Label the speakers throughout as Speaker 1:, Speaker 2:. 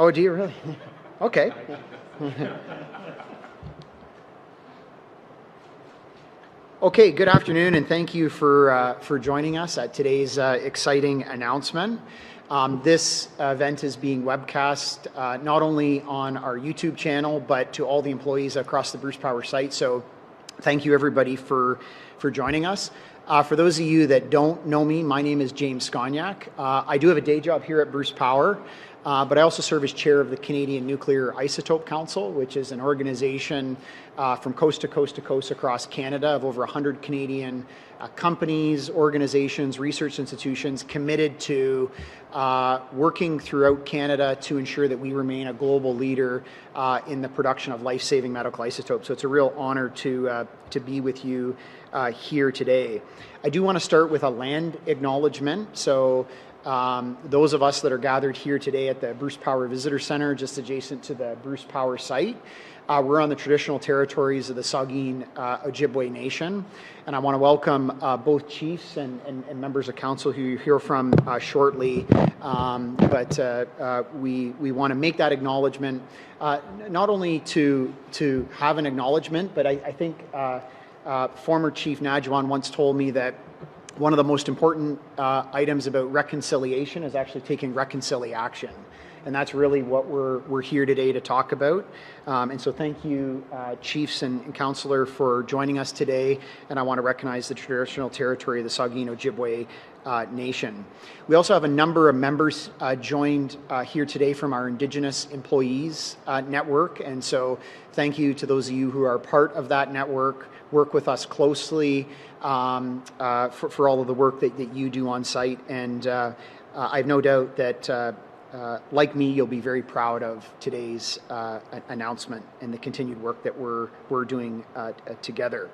Speaker 1: Oh, do you really? Okay. Okay, good afternoon, and thank you for joining us at today's exciting announcement. This event is being webcast not only on our YouTube channel, but to all the employees across the Bruce Power site. So thank you, everybody, for joining us. For those of you that don't know me, my name is James Scongack. I do have a day job here at Bruce Power, but I also serve as chair of the Canadian Nuclear Isotope Council, which is an organization from coast to coast to coast across Canada of over 100 Canadian companies, organizations, research institutions committed to working throughout Canada to ensure that we remain a global leader in the production of life-saving medical isotopes. So it's a real honor to be with you here today. I do want to start with a land acknowledgement. So those of us that are gathered here today at the Bruce Power Visitor Centre, just adjacent to the Bruce Power site, we're on the traditional territories of the Saugeen Ojibwe Nation, and I want to welcome both chiefs and members of council who you hear from shortly. But we want to make that acknowledgement, not only to have an acknowledgement, but I think former Chief Nadjiwon once told me that one of the most important items about reconciliation is actually taking reconciliation. And that's really what we're here today to talk about. And so thank you, chiefs and councillor, for joining us today. And I want to recognize the traditional territory of the Saugeen Ojibwe Nation. We also have a number of members joined here today from our Indigenous Employees Network. And so thank you to those of you who are part of that network, work with us closely for all of the work that you do on site. And I have no doubt that like me, you'll be very proud of today's announcement and the continued work that we're doing together.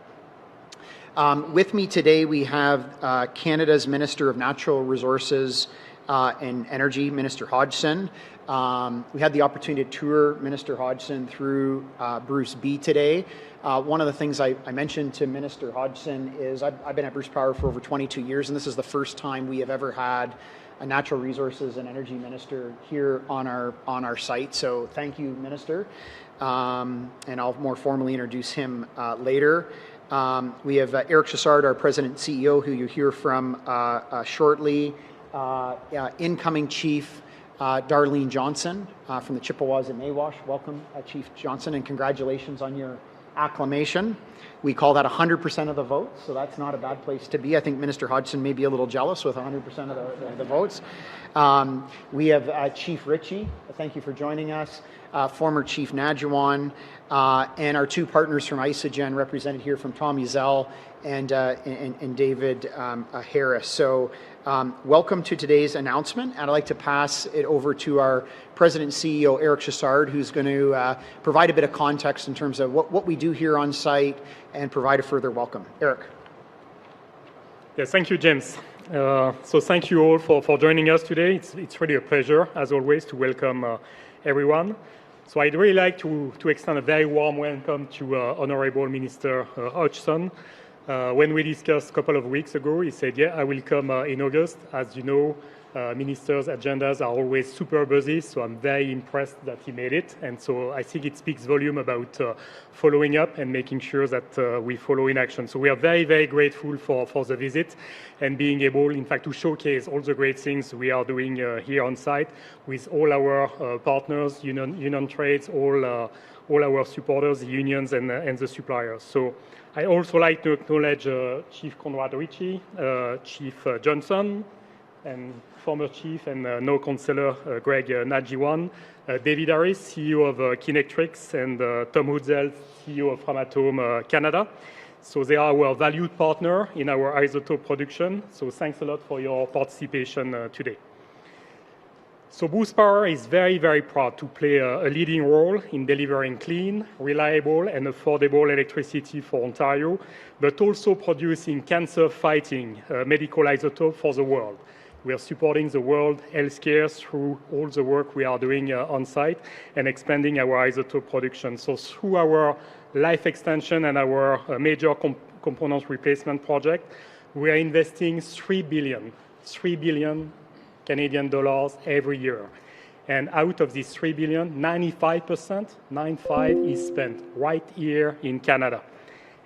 Speaker 1: With me today, we have Canada's Minister of Natural Resources and Energy, Minister Hodgson. We had the opportunity to tour Minister Hodgson through Bruce B today. One of the things I mentioned to Minister Hodgson is I've been at Bruce Power for over 22 years, and this is the first time we have ever had a natural resources and energy minister here on our site. So thank you, Minister. And I'll more formally introduce him later. We have Eric Chassard, our President and CEO, who you hear from shortly. Incoming Chief Darlene Johnson from the Chippewas and Nawash. Welcome, Chief Johnson, and congratulations on your acclamation. We call that 100% of the votes, so that's not a bad place to be. I think Minister Hodgson may be a little jealous with 100% of the votes. We have Chief Ritchie. Thank you for joining us. Former Chief Nadjiwon, and our two partners from Isogen, represented here from Tom Uzzell and David Harris. So welcome to today's announcement, and I'd like to pass it over to our President and CEO, Eric Chassard, who's going to provide a bit of context in terms of what we do here on site and provide a further welcome. Eric.
Speaker 2: Yes, thank you, James. So thank you all for joining us today. It's really a pleasure, as always, to welcome everyone. So I'd really like to extend a very warm welcome to Honourable Minister Hodgson. When we discussed a couple of weeks ago, he said, yeah, I will come in August. As you know, ministers' agendas are always super busy, so I'm very impressed that he made it. And so I think it speaks volume about following up and making sure that we follow in action. So we are very, very grateful for the visit and being able, in fact, to showcase all the great things we are doing here on site with all our partners, union trades, all our supporters, the unions and the suppliers. So I also like to acknowledge Chief Conrad Ritchie, Chief Johnson, and former chief and now councillor Greg Nadjiwon, David Harris, CEO of Kinectrics, and Tom Uzzell, CEO of Framatome Canada. So they are our valued partner in our isotope production. So thanks a lot for your participation today. So Bruce Power is very, very proud to play a leading role in delivering clean, reliable, and affordable electricity for Ontario, but also producing cancer-fighting medical isotope for the world. We are supporting the world healthcare through all the work we are doing on site and expanding our isotope production. So through our life extension and our major component replacement project, we are investing $3 billion Canadian dollars every year. And out of these 3 billion, 95%, 95, is spent right here in Canada.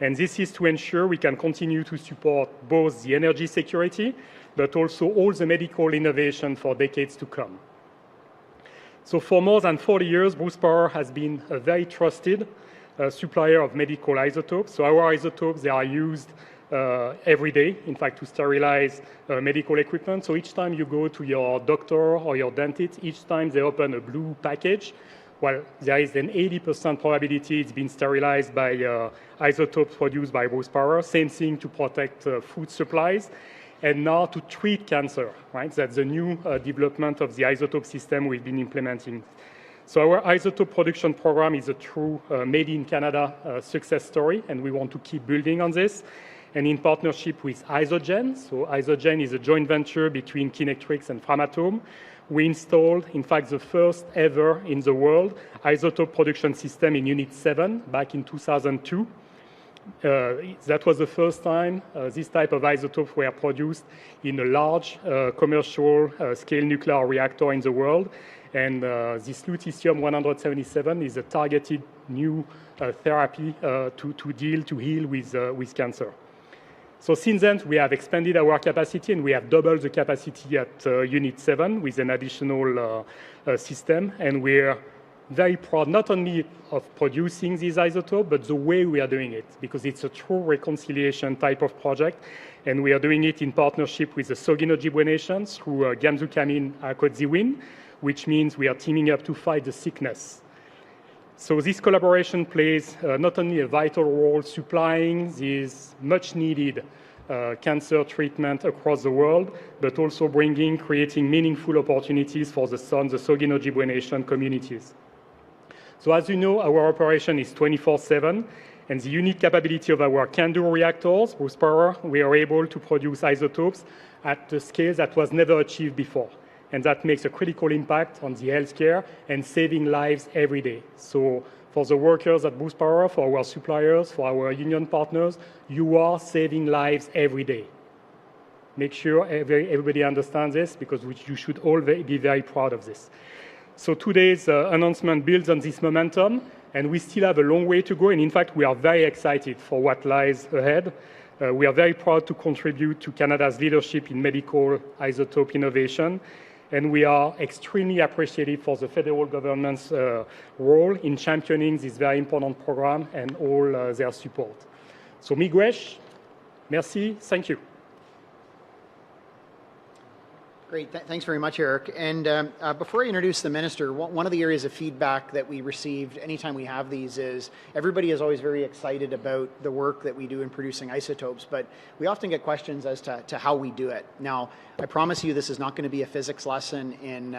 Speaker 2: And this is to ensure we can continue to support both the energy security, but also all the medical innovation for decades to come. So for more than 40 years, Bruce Power has been a very trusted supplier of medical isotopes. So our isotopes, they are used every day, in fact, to sterilize medical equipment. So each time you go to your doctor or your dentist, each time they open a blue package, well, there is an 80% probability it's been sterilized by isotopes produced by Bruce Power. Same thing to protect food supplies. And now to treat cancer, right? That's the new development of the isotope system we've been implementing. So our isotope production program is a true made in Canada success story, and we want to keep building on this. And in partnership with Isogen, so Isogen is a joint venture between Kinectrics and Framatome, we installed, in fact, the first ever in the world isotope production system in Unit 7 back in 2002. That was the first time this type of isotopes were produced in a large commercial scale nuclear reactor in the world. And this lutetium-177 is a targeted new therapy to heal with cancer. So since then, we have expanded our capacity, and we have doubled the capacity at Unit 7 with an additional system. And we're very proud not only of producing these isotopes, but the way we are doing it, because it's a true reconciliation type of project. And we are doing it in partnership with the Saugeen Nation through Gamzukamin Akodziwin, which means we are teaming up to fight the sickness. So this collaboration plays not only a vital role supplying these much-needed cancer treatment across the world, but also creating meaningful opportunities for the Saugeen Nation communities. So as you know, our operation is 24/7, and the unique capability of our CANDU reactors, Bruce Power, we are able to produce isotopes at a scale that was never achieved before. And that makes a critical impact on the healthcare and saving lives every day. So for the workers at Bruce Power, for our suppliers, for our union partners, you are saving lives every day. Make sure everybody understands this, because you should all be very proud of this. So today's announcement builds on this momentum, and we still have a long way to go. And in fact, we are very excited for what lies ahead. We are very proud to contribute to Canada's leadership in medical isotope innovation. And we are extremely appreciative for the federal government's role in championing this very important program and all their support. So miigwech, merci, thank you.
Speaker 1: Great, thanks very much, Eric. And before I introduce the minister, one of the areas of feedback that we received anytime we have these is everybody is always very excited about the work that we do in producing isotopes, but we often get questions as to how we do it. Now, I promise you this is not going to be a physics lesson in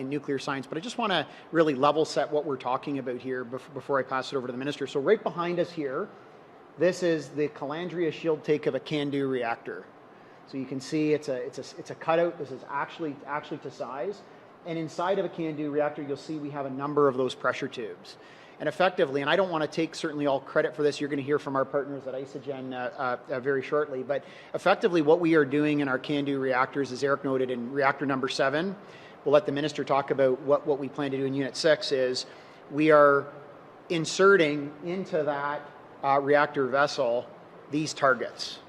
Speaker 1: nuclear science, but I just want to really level set what we're talking about here before I pass it over to the minister. So right behind us here, this is the calandria shield take of a CANDU reactor. So you can see it's a cutout. This is actually to size. And inside of a CANDU reactor, you'll see we have a number of those pressure tubes. And effectively, and I don't want to take certainly all credit for this, you're going to hear from our partners at Isogen very shortly, but effectively what we are doing in our CANDU reactors, as Eric noted in reactor number 7, we'll let the minister talk about what we plan to do in Unit 6, is we are inserting into that reactor vessel these targets.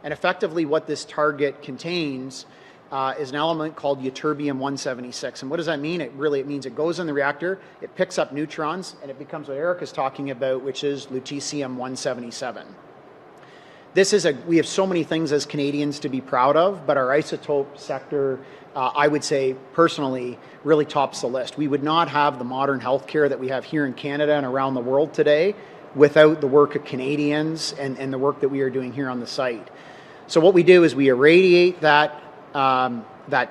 Speaker 1: And effectively what this target contains is an element called ytterbium-176. And what does that mean? It means it goes in the reactor, it picks up neutrons, and it becomes what Eric is talking about, which is lutetium-177. We have so many things as Canadians to be proud of, but our isotope sector, I would say personally, really tops the list. We would not have the modern healthcare that we have here in Canada and around the world today without the work of Canadians and the work that we are doing here on the site. So what we do is we irradiate that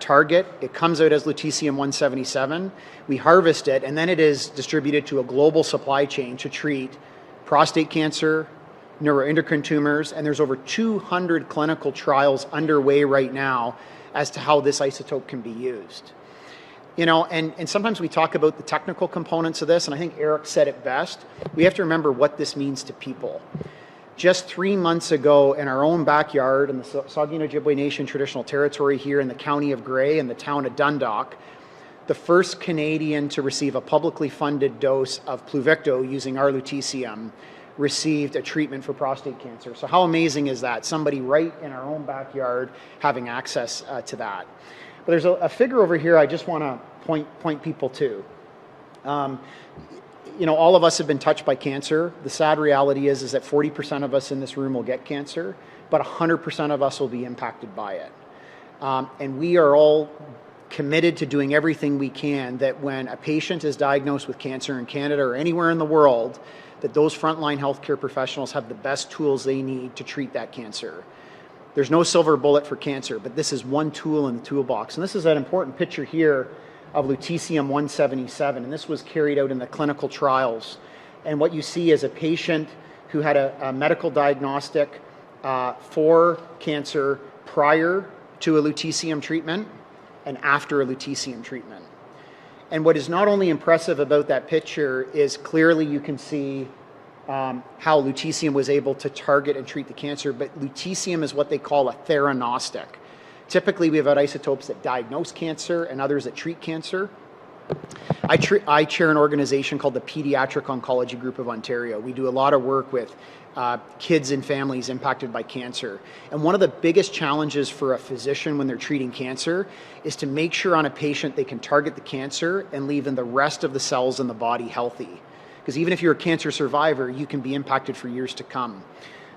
Speaker 1: target. It comes out as lutetium-177. We harvest it, and then it is distributed to a global supply chain to treat prostate cancer, neuroendocrine tumors, and there's over 200 clinical trials underway right now as to how this isotope can be used. You know, and sometimes we talk about the technical components of this, and I think Eric said it best. We have to remember what this means to people. Just 3 months ago, in our own backyard in the Saugeen Nation traditional territory here in the county of Grey and the town of Dundalk, the first Canadian to receive a publicly funded dose of Pluvicto using our lutetium received a treatment for prostate cancer. So how amazing is that? Somebody right in our own backyard having access to that. But there's a figure over here I just want to point people to. You know, all of us have been touched by cancer. The sad reality is that 40% of us in this room will get cancer, but 100% of us will be impacted by it. And we are all committed to doing everything we can that when a patient is diagnosed with cancer in Canada or anywhere in the world, that those frontline healthcare professionals have the best tools they need to treat that cancer. There's no silver bullet for cancer, but this is one tool in the toolbox. And this is an important picture here of lutetium-177, and this was carried out in the clinical trials. And what you see is a patient who had a medical diagnostic for cancer prior to a lutetium treatment and after a lutetium treatment. And what is not only impressive about that picture is clearly you can see how lutetium was able to target and treat the cancer, but lutetium is what they call a theranostic. Typically, we have isotopes that diagnose cancer and others that treat cancer. I chair an organization called the Pediatric Oncology Group of Ontario. We do a lot of work with kids and families impacted by cancer. And one of the biggest challenges for a physician when they're treating cancer is to make sure on a patient they can target the cancer and leave in the rest of the cells in the body healthy. Because even if you're a cancer survivor, you can be impacted for years to come.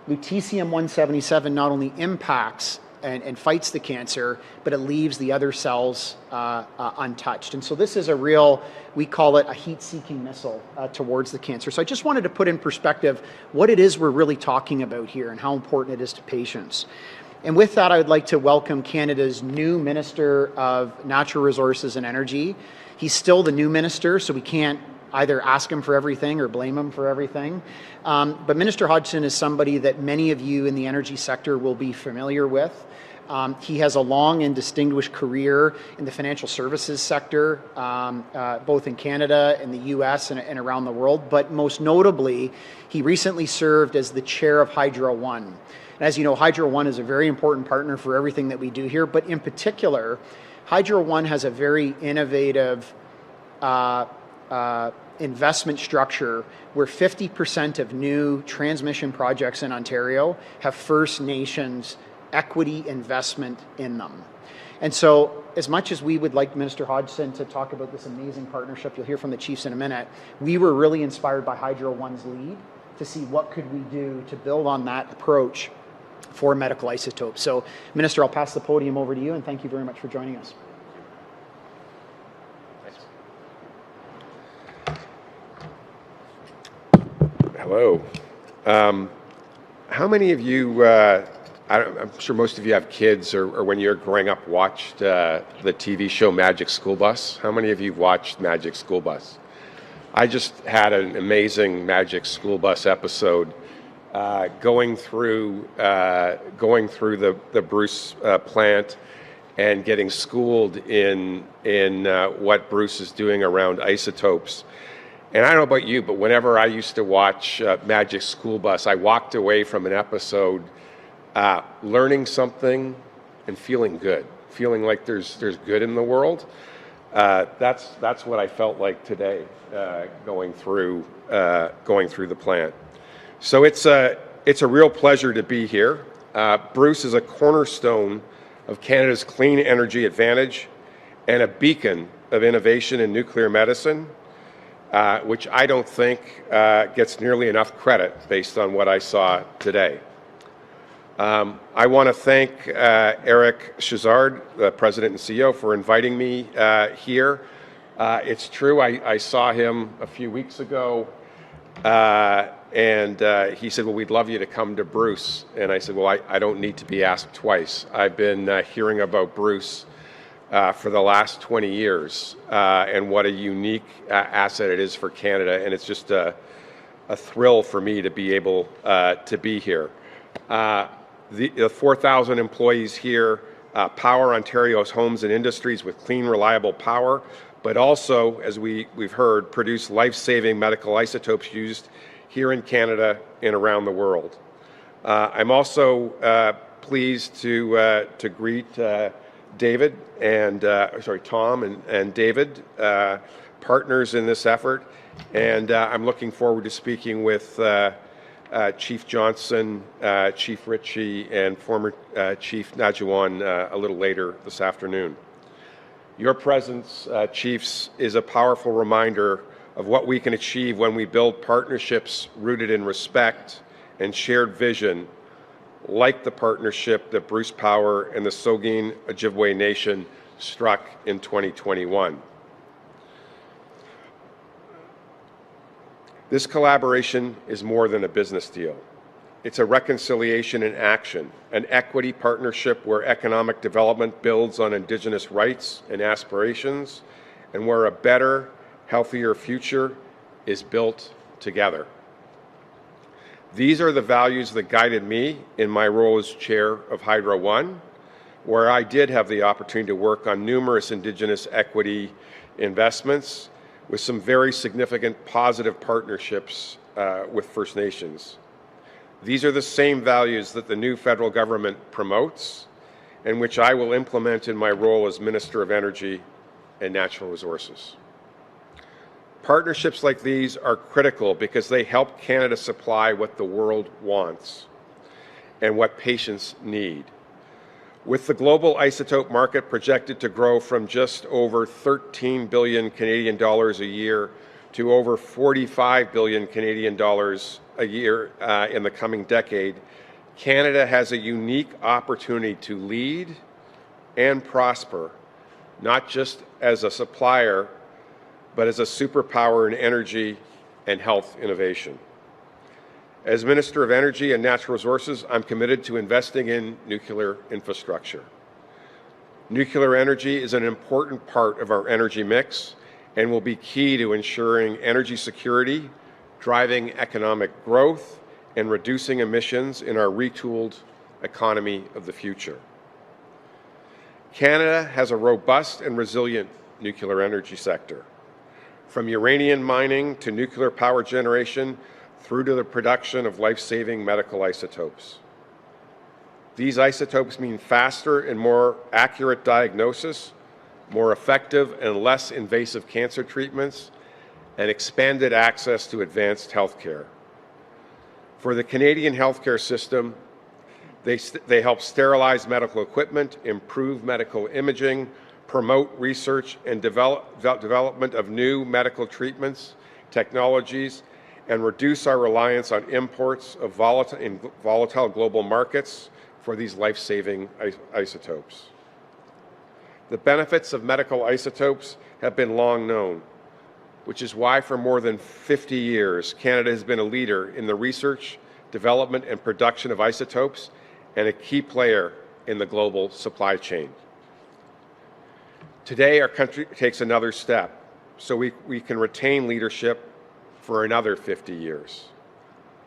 Speaker 1: Lutetium-177 not only impacts and fights the cancer, but it leaves the other cells untouched. And so this is a real, we call it a heat-seeking missile towards the cancer. So I just wanted to put in perspective what it is we're really talking about here and how important it is to patients. And with that, I would like to welcome Canada's new Minister of Natural Resources and Energy. He's still the new minister, so we can't either ask him for everything or blame him for everything. But Minister Hodgson is somebody that many of you in the energy sector will be familiar with. He has a long and distinguished career in the financial services sector, both in Canada and the US and around the world. But most notably, he recently served as the chair of Hydro One. And as you know, Hydro One is a very important partner for everything that we do here. But in particular, Hydro One has a very innovative investment structure where 50% of new transmission projects in Ontario have First Nations equity investment in them. And so as much as we would like Minister Hodgson to talk about this amazing partnership, you'll hear from the chiefs in a minute, we were really inspired by Hydro One's lead to see what could we do to build on that approach for medical isotopes. So Minister, I'll pass the podium over to you and thank you very much for joining us.
Speaker 3: Hello. How many of you, I'm sure most of you have kids or when you're growing up watched the TV show Magic School Bus? How many of you watched Magic School Bus? I just had an amazing Magic School Bus episode going through the Bruce plant and getting schooled in what Bruce is doing around isotopes. And I don't know about you, but whenever I used to watch Magic School Bus, I walked away from an episode learning something and feeling good, feeling like there's good in the world. That's what I felt like today going through the plant. So it's a real pleasure to be here. Bruce is a cornerstone of Canada's clean energy advantage and a beacon of innovation in nuclear medicine, which I don't think gets nearly enough credit based on what I saw today. I want to thank Eric Chassard, the President and CEO, for inviting me here. It's true, I saw him a few weeks ago, and he said, well, we'd love you to come to Bruce. And I said, well, I don't need to be asked twice. I've been hearing about Bruce for the last 20 years, and what a unique asset it is for Canada, and it's just a thrill for me to be able to be here. The 4,000 employees here power Ontario's homes and industries with clean, reliable power, but also, as we've heard, produce life-saving medical isotopes used here in Canada and around the world. I'm also pleased to greet David and Tom and David, partners in this effort, and I'm looking forward to speaking with Chief Johnson, Chief Ritchie, and former Chief Nadjiwon a little later this afternoon. Your presence, Chiefs, is a powerful reminder of what we can achieve when we build partnerships rooted in respect and shared vision, like the partnership that Bruce Power and the Saugeen Ojibwe Nation struck in 2021. This collaboration is more than a business deal. It's a reconciliation in action, an equity partnership where economic development builds on Indigenous rights and aspirations, and where a better, healthier future is built together. These are the values that guided me in my role as chair of Hydro One, where I did have the opportunity to work on numerous Indigenous equity investments with some very significant positive partnerships with First Nations. These are the same values that the new federal government promotes and which I will implement in my role as Minister of Energy and Natural Resources. Partnerships like these are critical because they help Canada supply what the world wants and what patients need. With the global isotope market projected to grow from just over 13 billion Canadian dollars a year to over 45 billion Canadian dollars a year in the coming decade, Canada has a unique opportunity to lead and prosper, not just as a supplier, but as a superpower in energy and health innovation. As Minister of Energy and Natural Resources, I'm committed to investing in nuclear infrastructure. Nuclear energy is an important part of our energy mix and will be key to ensuring energy security, driving economic growth, and reducing emissions in our retooled economy of the future. Canada has a robust and resilient nuclear energy sector. From uranium mining to nuclear power generation through to the production of life-saving medical isotopes. These isotopes mean faster and more accurate diagnosis, more effective and less invasive cancer treatments, and expanded access to advanced health care. For the Canadian healthcare system, they help sterilize medical equipment, improve medical imaging, promote research and development of new medical treatments, technologies, and reduce our reliance on imports of volatile global markets for these life-saving isotopes. The benefits of medical isotopes have been long known, which is why for more than 50 years, Canada has been a leader in the research, development, and production of isotopes and a key player in the global supply chain. Today, our country takes another step so we can retain leadership for another 50 years.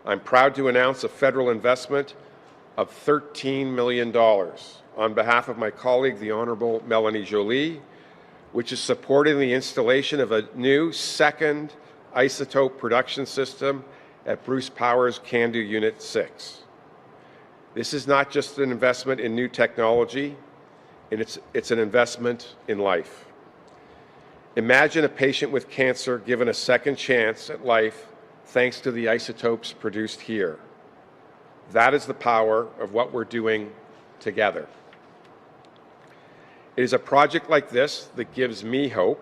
Speaker 3: I'm proud to announce a federal investment of $13 million on behalf of my colleague, the Honourable Melanie Joly, which is supporting the installation of a new second isotope production system at Bruce Power's CANDU Unit 6. This is not just an investment in new technology, it's an investment in life. Imagine a patient with cancer given a second chance at life thanks to the isotopes produced here. That is the power of what we're doing together. It is a project like this that gives me hope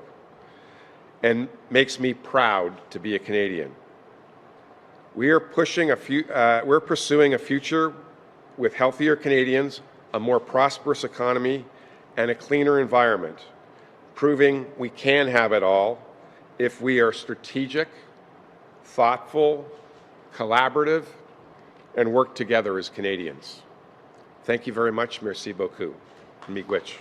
Speaker 3: and makes me proud to be a Canadian. We're pursuing a future with healthier Canadians, a more prosperous economy, and a cleaner environment, proving we can have it all if we are strategic, thoughtful, collaborative, and work together as Canadians. Thank you very much. Merci beaucoup. Miigwech.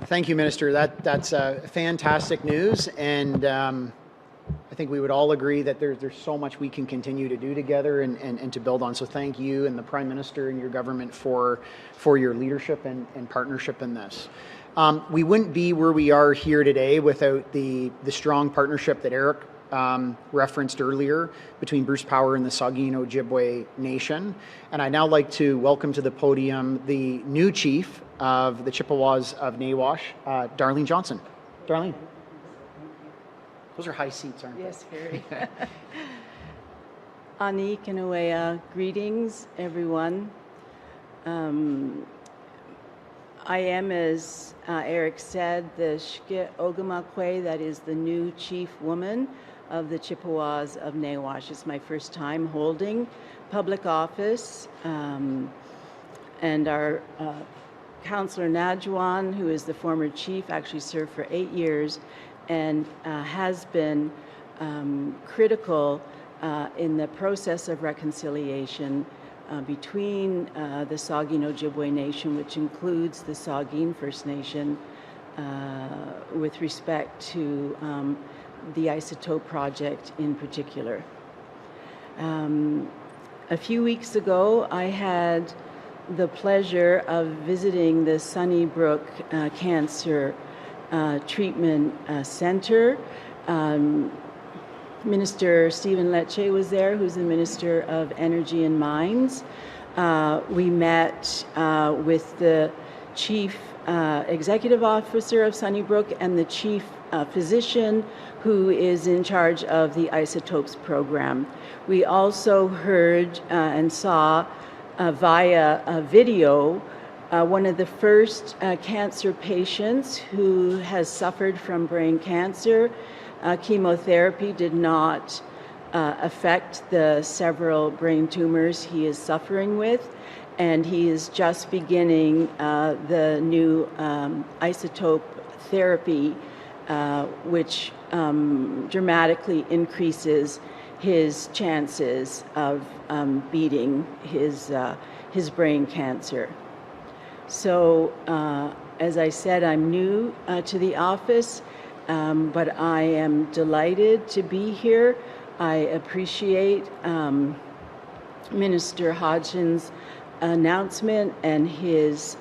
Speaker 1: Thank you, Minister. That's fantastic news, and I think we would all agree that there's so much we can continue to do together and to build on. So thank you and the Prime Minister and your government for your leadership and partnership in this. We wouldn't be where we are here today without the strong partnership that Eric referenced earlier between Bruce Power and the Saugeen Ojibwe Nation. And I'd now like to welcome to the podium the new chief of the Chippewas of Nawash, Darlene Johnson. Darlene. Those are high seats, aren't they?
Speaker 4: Yes, very. Ani Kinawea, greetings, everyone. I am, as Eric said, the Shke Ogamakwe, that is the new chief woman of the Chippewas of Nawash. It's my first time holding public office, and our councillor Nadjiwon, who is the former chief, actually served for 8 years and has been critical in the process of reconciliation between the Saugeen Ojibwe Nation, which includes the Saugeen First Nation, with respect to the isotope project in particular. A few weeks ago, I had the pleasure of visiting the Sunnybrook Cancer Treatment Center. Minister Stephen Lecce was there, who's the Minister of Energy and Mines. We met with the Chief Executive Officer of Sunnybrook and the Chief Physician, who is in charge of the isotopes program. We also heard and saw via a video one of the first cancer patients who has suffered from brain cancer. Chemotherapy did not affect the several brain tumors he is suffering with, and he is just beginning the new isotope therapy, which dramatically increases his chances of beating his brain cancer. So, as I said, I'm new to the office. But I am delighted to be here. I appreciate Minister Hodgson's announcement and his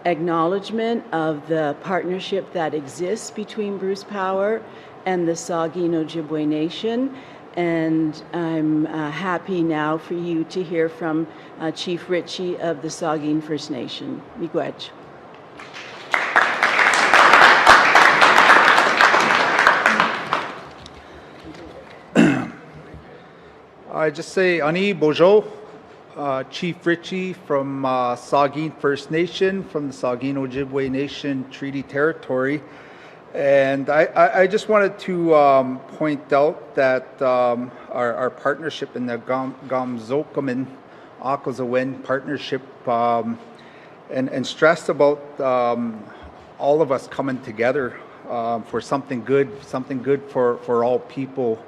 Speaker 4: acknowledgement of the partnership that exists between Bruce Power and the Saugeen Ojibwe Nation. And I'm happy now for you to hear from Chief Ritchie of the Saugeen First Nation. Miigwech.
Speaker 5: I just say Ani Bojo, Chief Ritchie from Saugeen First Nation, from the Saugeen Ojibwe Nation Treaty Territory. And I just wanted to point out that our partnership in the Gamzokamin Akazawen partnership and stressed about all of us coming together for something good for all people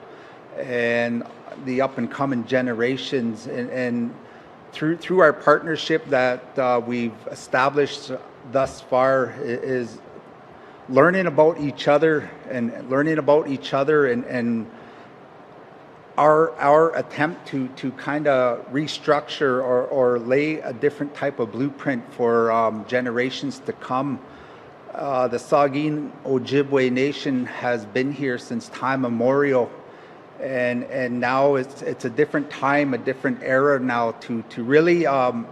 Speaker 5: and the up and coming generations, and through our partnership that we've established thus far is learning about each other and our attempt to kind of restructure or lay a different type of blueprint for generations to come. The Saugeen Ojibwe Nation has been here since time immemorial. And now it's a different time, a different era now to really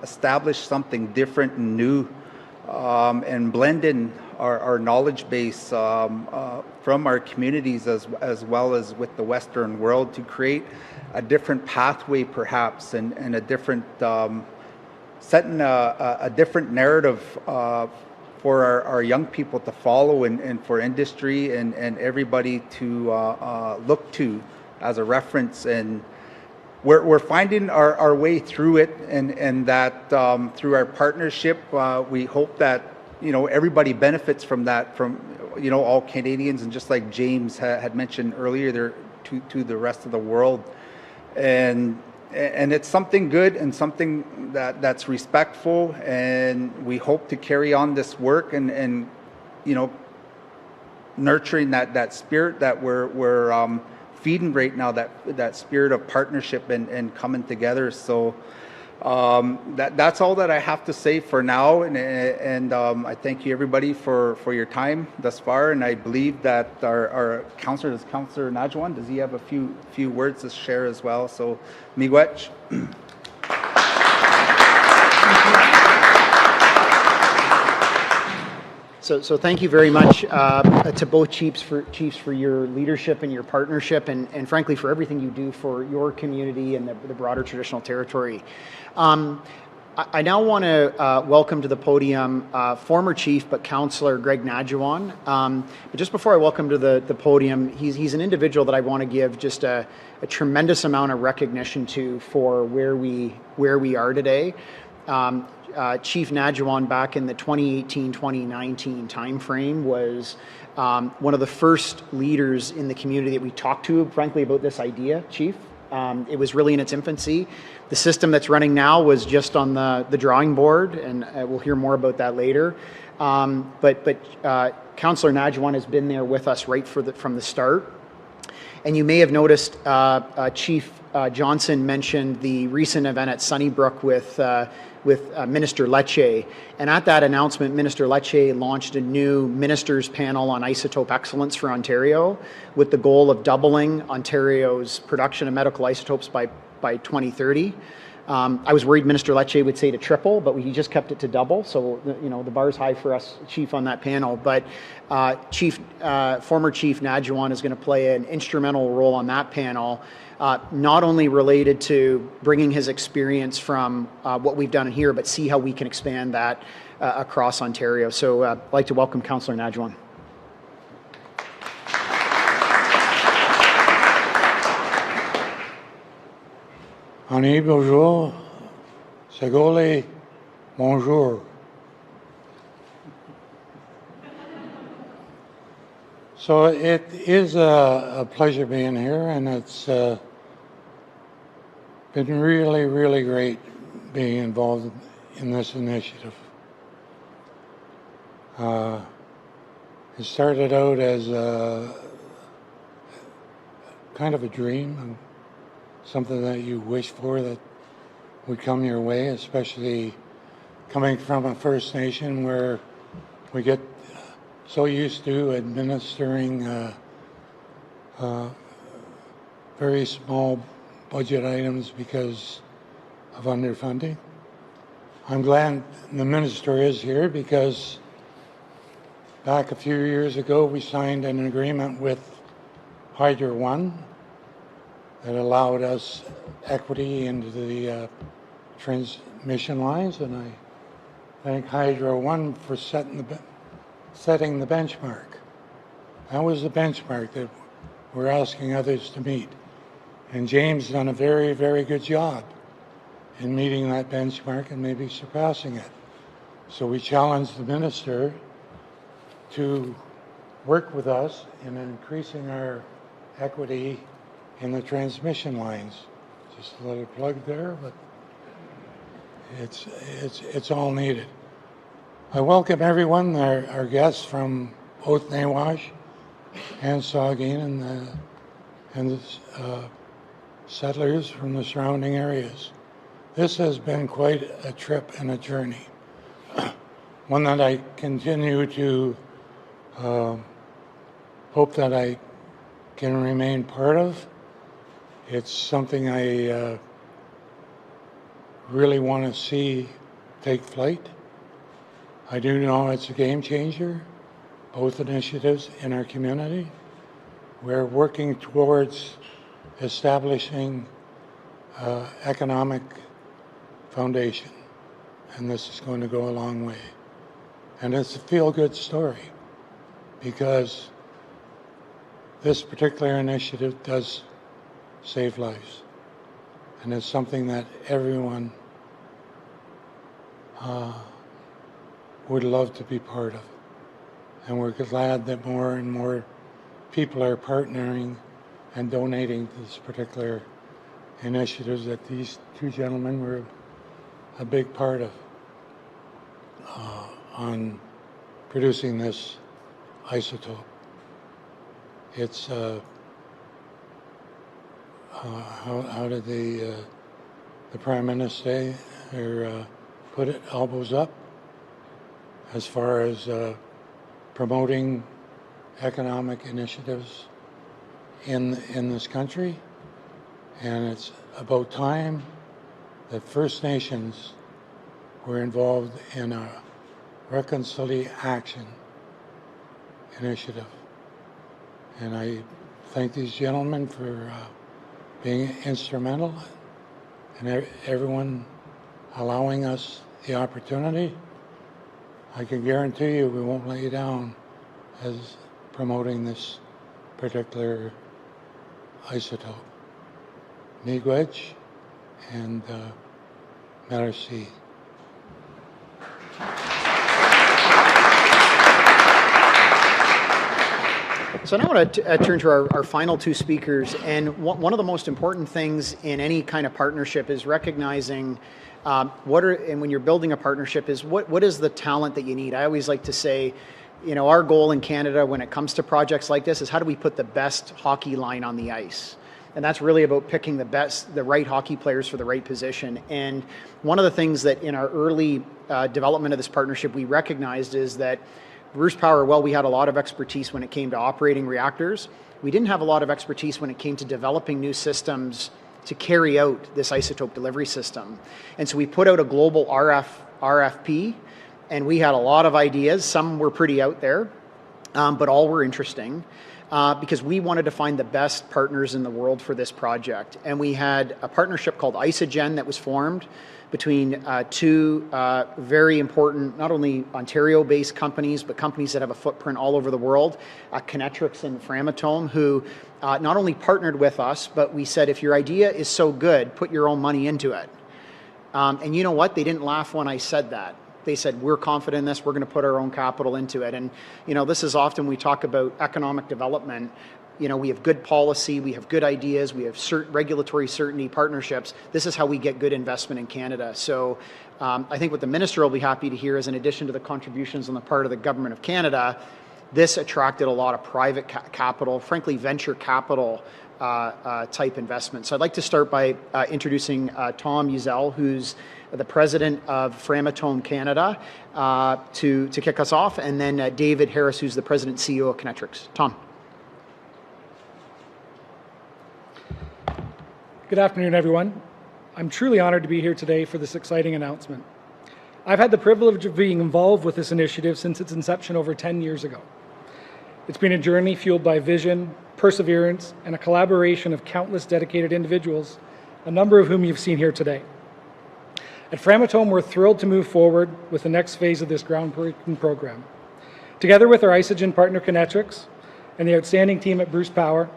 Speaker 5: establish something different and new, and blend in our knowledge base from our communities as well as with the Western world to create a different pathway perhaps and a different setting a different narrative for our young people to follow and for industry and everybody to look to as a reference. And we're finding our way through it, and that through our partnership, we hope that everybody benefits from that, from all Canadians, and just like James had mentioned earlier, there to the rest of the world, and it's something good and something that's respectful, and we hope to carry on this work and nurturing that spirit that we're feeding right now, that spirit of partnership and coming together. So That's all that I have to say for now, and I thank you everybody for your time thus far, and I believe that our councillor, Councillor Nadjiwon, does he have a few words to share as well? So, miigwech.
Speaker 1: So thank you very much to both chiefs for your leadership and your partnership, and frankly for everything you do for your community and the broader traditional territory. I now want to welcome to the podium former chief but councillor Greg Nadjiwon. But just before I welcome to the podium, he's an individual that I want to give just a tremendous amount of recognition to for where we are today. Chief Nadjiwon back in the 2018-2019 timeframe was one of the first leaders in the community that we talked to, frankly, about this idea, Chief. It was really in its infancy. The system that's running now was just on the drawing board, and we'll hear more about that later. But Councillor Nadjiwon has been there with us right from the start. And you may have noticed Chief Johnson mentioned the recent event at Sunnybrook with Minister Ritchie. And at that announcement, Minister Ritchie launched a new ministers panel on isotope excellence for Ontario with the goal of doubling Ontario's production of medical isotopes by 2030. I was worried Minister Ritchie would say to triple, but he just kept it to double. So, the bar's high for us, Chief, on that panel. But former Chief Nadjiwon is going to play an instrumental role on that panel, not only related to bringing his experience from what we've done here, but see how we can expand that across Ontario. So I'd like to welcome Councillor Nadjiwon.
Speaker 6: Ani bonjour, Sagole bonjour. So it is a pleasure being here, and it's been really, really great being involved in this initiative. It started out as kind of a dream, and something that you wish for that would come your way, especially coming from a First Nation where we get so used to administering very small budget items because of underfunding. I'm glad the minister is here because back a few years ago we signed an agreement with Hydro One that allowed us equity into the transmission lines, and I thank Hydro One for setting the benchmark. That was the benchmark that we're asking others to meet. And James done a very, very good job in meeting that benchmark and maybe surpassing it. So we challenged the minister to work with us in increasing our equity in the transmission lines. Just a little plug there, but it's all needed. I welcome everyone, our guests from both Nawash and Saugeen and the settlers from the surrounding areas. This has been quite a trip and a journey, one that I continue to hope that I can remain part of. It's something I really want to see take flight. I do know it's a game changer, both initiatives in our community. We're working towards establishing economic foundation, and this is going to go a long way. And it's a feel-good story because this particular initiative does save lives, and it's something that everyone would love to be part of. And we're glad that more and more people are partnering and donating to this particular initiative that these two gentlemen were a big part of on producing this isotope. It's how did the the Prime Minister put elbows up as far as promoting economic initiatives in this country, and it's about time that First Nations were involved in a reconciliation initiative. And I thank these gentlemen for being instrumental and everyone allowing us the opportunity. I can guarantee you we won't let you down as promoting this particular isotope. Miigwech and merci.
Speaker 1: So now I want to turn to our final two speakers, and one of the most important things in any kind of partnership is recognizing and when you're building a partnership is what is the talent that you need. I always like to say, you know, our goal in Canada when it comes to projects like this is how do we put the best hockey line on the ice? And that's really about picking the right hockey players for the right position. And one of the things that in our early development of this partnership we recognized is that Bruce Power, well, we had a lot of expertise when it came to operating reactors. We didn't have a lot of expertise when it came to developing new systems to carry out this isotope delivery system. And so we put out a global RFP, and we had a lot of ideas. Some were pretty out there, but all were interesting because we wanted to find the best partners in the world for this project. And we had a partnership called Isogen that was formed between two very important, not only Ontario-based companies, but companies that have a footprint all over the world, Kinectrics and Framatome, who not only partnered with us, but we said, if your idea is so good, put your own money into it. And you know what? They didn't laugh when I said that. They said, we're confident in this, we're going to put our own capital into it. And, you know, this is often we talk about economic development. You know, we have good policy, we have good ideas, we have regulatory certainty, partnerships. This is how we get good investment in Canada. So I think what the Minister will be happy to hear is, in addition to the contributions on the part of the Government of Canada, this attracted a lot of private capital, frankly, venture capital type investment. So I'd like to start by introducing Tom Uzzell, who's the President of Framatome Canada, to kick us off, and then David Harris, who's the President and CEO of Kinectrics. Tom.
Speaker 7: Good afternoon, everyone. I'm truly honored to be here today for this exciting announcement. I've had the privilege of being involved with this initiative since its inception over 10 years ago. It's been a journey fueled by vision, perseverance, and a collaboration of countless dedicated individuals, a number of whom you've seen here today. At Framatome, we're thrilled to move forward with the next phase of this groundbreaking program. Together with our Isogen partner Kinectrics and the outstanding team at Bruce Power,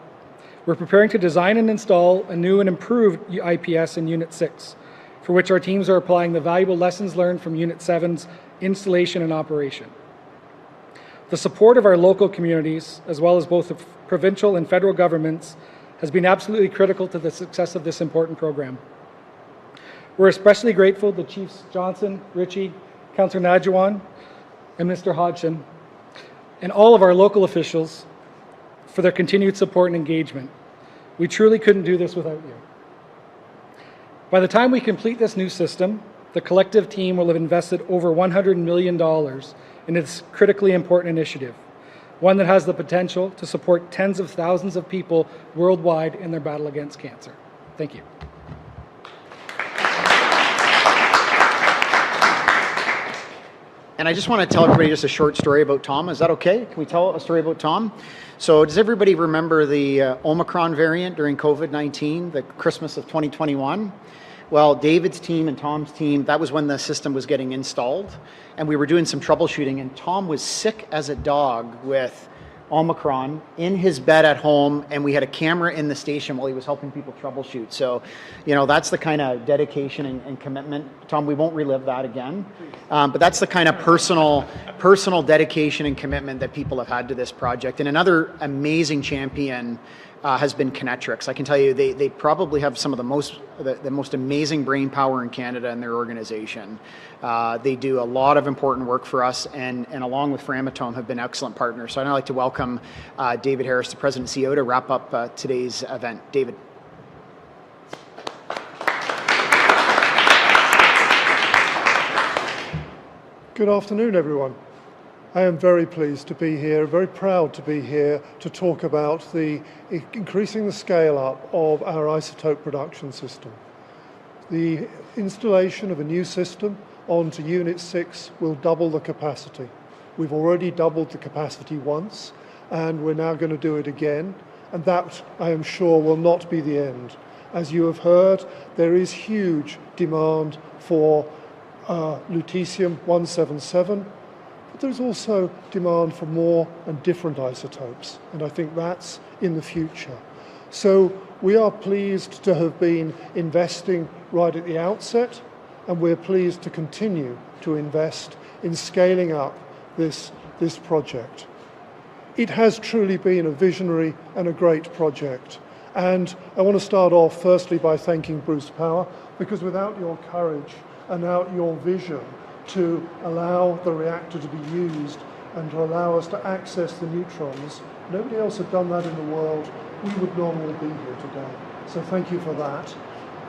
Speaker 7: we're preparing to design and install a new and improved IPS in Unit 6, for which our teams are applying the valuable lessons learned from Unit 7's installation and operation. The support of our local communities, as well as both the provincial and federal governments, has been absolutely critical to the success of this important program. We're especially grateful to Chiefs Johnson, Ritchie, Councillor Nadjiwon, and Minister Hodgson, and all of our local officials for their continued support and engagement. We truly couldn't do this without you. By the time we complete this new system, the collective team will have invested over $100 million in this critically important initiative, one that has the potential to support tens of thousands of people worldwide in their battle against cancer. Thank you.
Speaker 1: And I just want to tell everybody just a short story about Tom. Is that okay? Can we tell a story about Tom? So does everybody remember the Omicron variant during COVID-19, the Christmas of 2021? Well, David's team and Tom's team, that was when the system was getting installed. And we were doing some troubleshooting, and Tom was sick as a dog with Omicron in his bed at home, and we had a camera in the station while he was helping people troubleshoot. So, you know, that's the kind of dedication and commitment. Tom, we won't relive that again, but that's the kind of personal dedication and commitment that people have had to this project. And another amazing champion has been Kinectrics. I can tell you they probably have some of the most amazing brain power in Canada in their organization. They do a lot of important work for us, and along with Framatome have been excellent partners. So I'd like to welcome David Harris, the President and CEO, to wrap up today's event. David.
Speaker 8: Good afternoon, everyone. I am very pleased to be here, very proud to be here to talk about increasing the scale up of our isotope production system. The installation of a new system onto Unit 6 will double the capacity. We've already doubled the capacity once, and we're now going to do it again, and that, I am sure, will not be the end. As you have heard, there is huge demand for lutetium-177, but there's also demand for more and different isotopes, and I think that's in the future. So we are pleased to have been investing right at the outset, and we're pleased to continue to invest in scaling up this project. It has truly been a visionary and a great project. And I want to start off firstly by thanking Bruce Power, because without your courage and without your vision to allow the reactor to be used and to allow us to access the neutrons, nobody else had done that in the world. We would not all be here today. So thank you for that.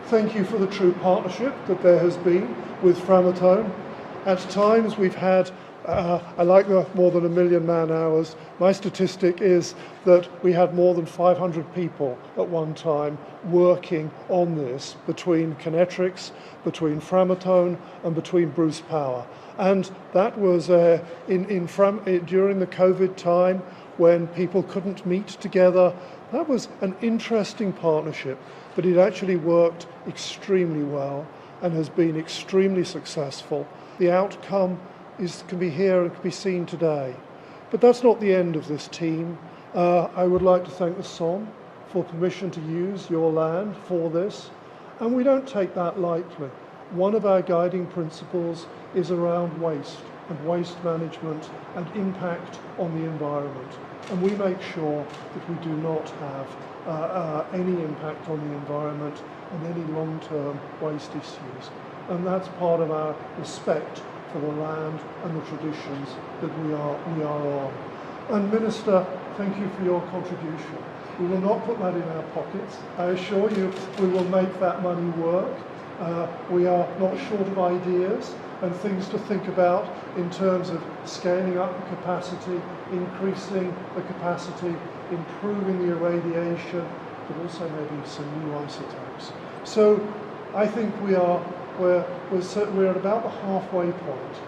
Speaker 8: Thank you for the true partnership that there has been with Framatome. At times we've had, I like the more than 1 million man hours. My statistic is that we had more than 500 people at one time working on this between Kinectrics, between Framatome and between Bruce Power. And that was during the COVID time when people couldn't meet together. That was an interesting partnership, but it actually worked extremely well and has been extremely successful. The outcome can be here and can be seen today. But that's not the end of this team. I would like to thank the SOM for permission to use your land for this, and we don't take that lightly. One of our guiding principles is around waste and waste management and impact on the environment, and we make sure that we do not have any impact on the environment and any long-term waste issues. And that's part of our respect for the land and the traditions that we are on. And Minister, thank you for your contribution. We will not put that in our pockets. I assure you we will make that money work. We are not short of ideas and things to think about in terms of scaling up the capacity, increasing the capacity, improving the irradiation, but also maybe some new isotopes. So I think we're at about the halfway point.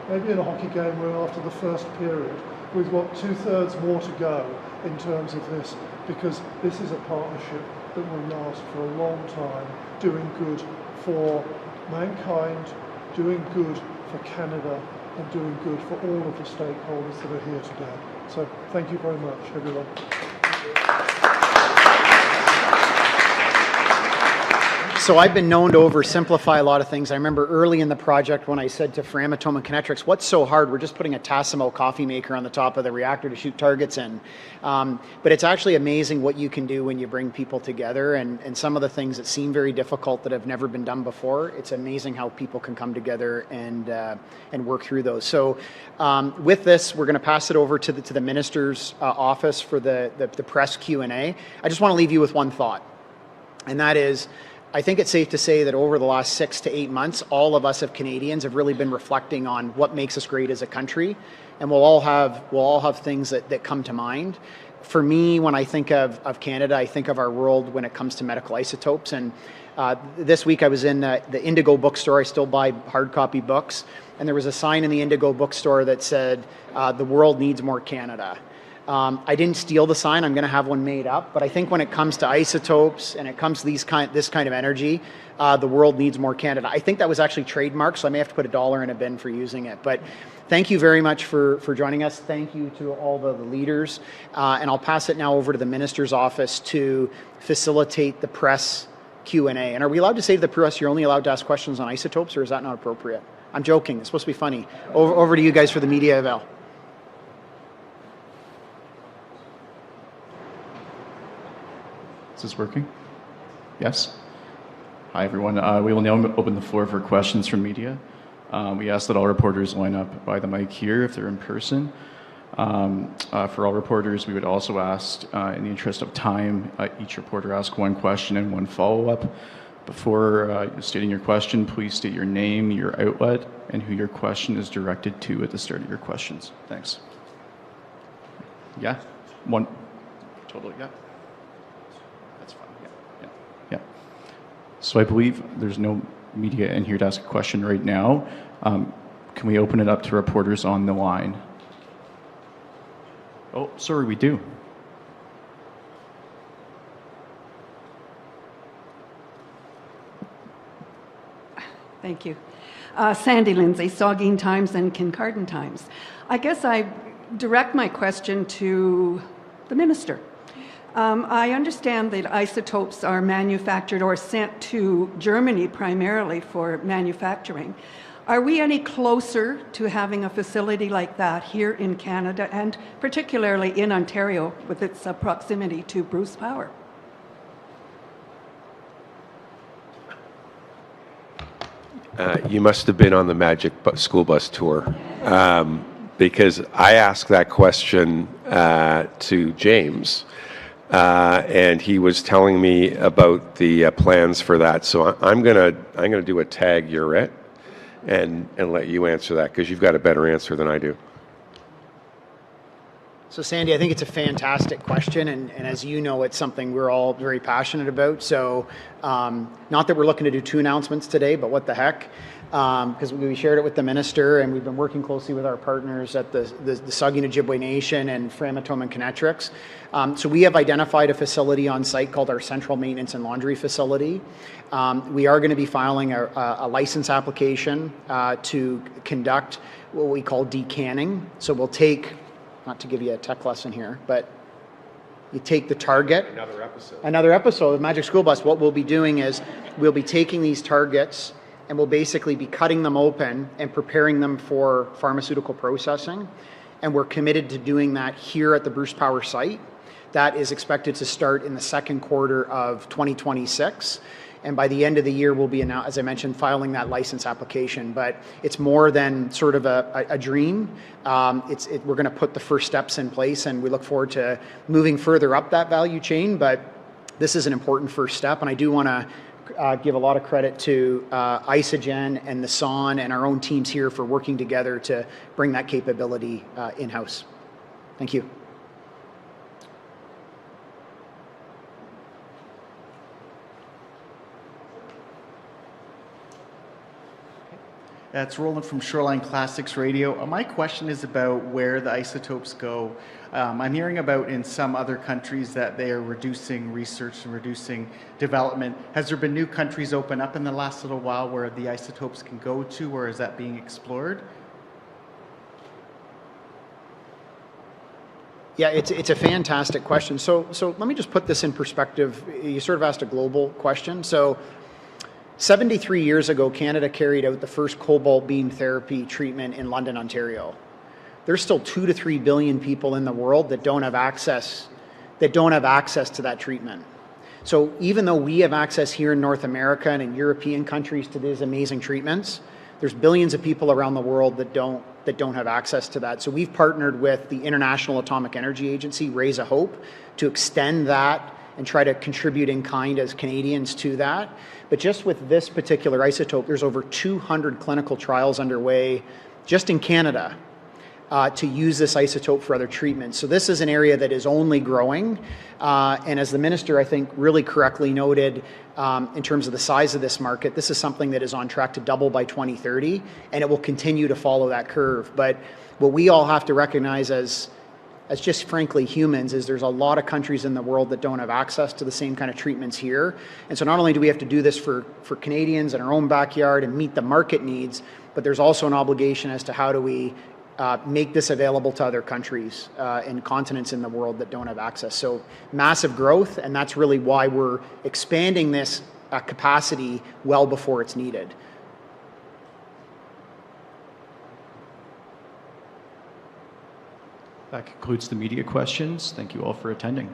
Speaker 8: Maybe in a hockey game we're after the first period. We've got 2/3 more to go in terms of this, because this is a partnership that will last for a long time, doing good for mankind, doing good for Canada, and doing good for all of the stakeholders that are here today. So thank you very much, everyone.
Speaker 1: So I've been known to oversimplify a lot of things. I remember early in the project when I said to Framatome and Kinectrics, what's so hard? We're just putting a Tassimo coffee maker on the top of the reactor to shoot targets in. But it's actually amazing what you can do when you bring people together, and some of the things that seem very difficult that have never been done before. It's amazing how people can come together and work through those. So with this, we're going to pass it over to the Minister's office for the press Q&A. I just want to leave you with one thought, and that is, I think it's safe to say that over the last 6 to 8 months, all of us as Canadians have really been reflecting on what makes us great as a country, and we'll all have things that come to mind. For me, when I think of Canada, I think of our world when it comes to medical isotopes. And this week I was in the Indigo bookstore. I still buy hard copy books, and there was a sign in the Indigo bookstore that said, "The world needs more Canada." I didn't steal the sign. I'm going to have one made up. But I think when it comes to isotopes and it comes to this kind of energy, the world needs more Canada. I think that was actually trademarked, so I may have to put $1 in a bin for using it. But thank you very much for joining us. Thank you to all the leaders. And I'll pass it now over to the Minister's office to facilitate the press Q&A. And are we allowed to say to the press, you're only allowed to ask questions on isotopes, or is that not appropriate? I'm joking. It's supposed to be funny. Over to you guys for the media eval.
Speaker 9: Is this working? Yes? Hi, everyone. We will now open the floor for questions from media. We ask that all reporters line up by the mic here if they're in person. For all reporters, we would also ask, in the interest of time, each reporter ask one question and one follow-up. Before stating your question, please state your name, your outlet, and who your question is directed to at the start of your questions. Thanks. Yeah? One? Totally, yeah. That's fine, yeah. So I believe there's no media in here to ask a question right now. Can we open it up to reporters on the line? Oh, sorry, we do.
Speaker 10: Thank you. Sandy Lindsay, Saugeen Times and Kincardine Times. I guess I direct my question to the minister. I understand that isotopes are manufactured or sent to Germany primarily for manufacturing. Are we any closer to having a facility like that here in Canada and particularly in Ontario with its proximity to Bruce Power?
Speaker 3: You must have been on the Magic School Bus tour, because I asked that question to James, and he was telling me about the plans for that. So I'm gonna do a tag you're at, and let you answer that because you've got a better answer than I do.
Speaker 1: So Sandy, I think it's a fantastic question, and as you know, it's something we're all very passionate about. So not that we're looking to do two announcements today, but what the heck, because we shared it with the minister, and we've been working closely with our partners at the Saugeen Ojibwe Nation and Framatome and Kinectrics. So we have identified a facility on site called our Central Maintenance and Laundry Facility. We are going to be filing a license application to conduct what we call decanning. So we'll take, not to give you a tech lesson here, but you take the target. Another episode of Magic School Bus. What we'll be doing is we'll be taking these targets and we'll basically be cutting them open and preparing them for pharmaceutical processing. And we're committed to doing that here at the Bruce Power site. That is expected to start in the second quarter of 2026. And by the end of the year, we'll be, as I mentioned, filing that license application. But it's more than sort of a dream. We're going to put the first steps in place, and we look forward to moving further up that value chain. But this is an important first step, and I do want to give a lot of credit to Isogen and the SON and our own teams here for working together to bring that capability in-house. Thank you.
Speaker 11: It's Roland from Shoreline Classics Radio. My question is about where the isotopes go. I'm hearing about in some other countries that they are reducing research and reducing development. Has there been new countries open up in the last little while where the isotopes can go to, or is that being explored?
Speaker 1: Yeah, it's a fantastic question. So let me just put this in perspective. You sort of asked a global question. So 73 years ago, Canada carried out the first cobalt beam therapy treatment in London, Ontario. There's still 2 to 3 billion people in the world that don't have access to that treatment. So even though we have access here in North America and in European countries to these amazing treatments, there's billions of people around the world that don't have access to that. So we've partnered with the International Atomic Energy Agency, Raise a Hope, to extend that and try to contribute in kind as Canadians to that. But just with this particular isotope, there's over 200 clinical trials underway just in Canada to use this isotope for other treatments. So this is an area that is only growing. And as the minister, I think, really correctly noted, in terms of the size of this market, this is something that is on track to double by 2030, and it will continue to follow that curve. But what we all have to recognize as just frankly humans is there's a lot of countries in the world that don't have access to the same kind of treatments here. And so not only do we have to do this for Canadians in our own backyard and meet the market needs, but there's also an obligation as to how do we make this available to other countries and continents in the world that don't have access. So massive growth, and that's really why we're expanding this capacity well before it's needed.
Speaker 9: That concludes the media questions. Thank you all for attending.